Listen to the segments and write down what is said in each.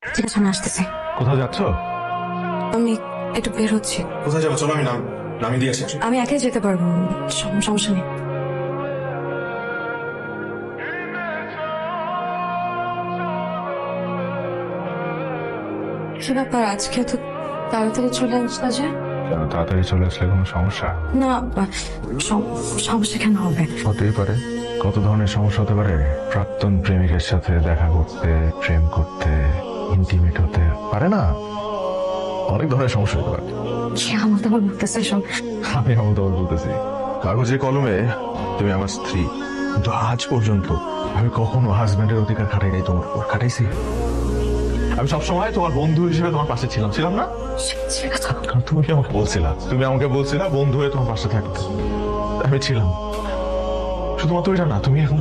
ঠিক আছে, আমি আসতেছি। কোথাও যাচ্ছ? আমি একটু বের হচ্ছি। কোথায় যাবো? চলো, আমি নামিয়ে দিয়েছি। আমি একাই যেতে পারবো, সমস্যা নেই। কি ব্যাপার, আজকে তো তাড়াতাড়ি চলে আসলে যে? তাড়াতাড়ি চলে আসলে কোনো সমস্যা? না, সমস্যা কেন হবে? হতেই পারে। কত ধরনের সমস্যা হতে পারে। প্রাক্তন প্রেমিকের সাথে দেখা করতে, প্রেম করতে, ইন্টিমেট হতে পারে না, অনেক ধরনের সমস্যা হতে পারে। কি আমার তোমার বলতেছে সব? আমি এমন তোমার বলতেছি, কাগজে কলমে তুমি আমার স্ত্রী, কিন্তু আজ পর্যন্ত আমি কখনো হাজবেন্ডের অধিকার খাটাই নাই তোমার উপর। খাটাইছি? আমি সবসময় তোমার বন্ধু হিসেবে তোমার পাশে ছিলাম না? কারণ তুমি আমাকে বলছিলা বন্ধু হয়ে তোমার পাশে থাকতে। আমি ছিলাম। শুধুমাত্র এটা না, তুমি এখন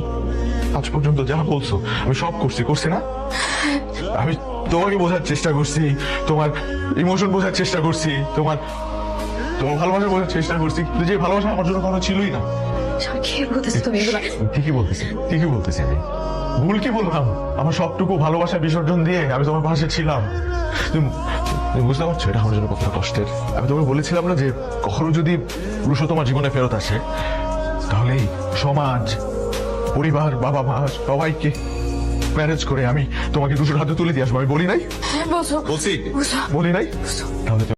আজ পর্যন্ত যা বলছো আমি সব করছি না? আমি তোমাকে বোঝার চেষ্টা করছি, তোমার ইমোশন বোঝার চেষ্টা করছি, তোমার ভালোবাসা বোঝার চেষ্টা করছি, কিন্তু যে ভালোবাসা আমার জন্য কোনো ছিলই না। কি বলতেছো তুমি এগুলা? ঠিকই বলতেছি আমি। ভুল কি বললাম? আমার সবটুকু ভালোবাসা বিসর্জন দিয়ে আমি তোমার পাশে ছিলাম। তুমি বুঝতে পারছো এটা আমার জন্য কতটা কষ্টের? আমি তোমাকে বলেছিলাম না যে কখনো যদি পুরুষ তোমার জীবনে ফেরত আসে, তাহলে এই সমাজ, পরিবার, বাবা মা সবাইকে ম্যানেজ করে আমি তোমাকে দুশোর হাতে তুলে দিয়ে আসবো। আমি বলি নাই? হ্যাঁ, বলছি। বলি নাই? তাহলে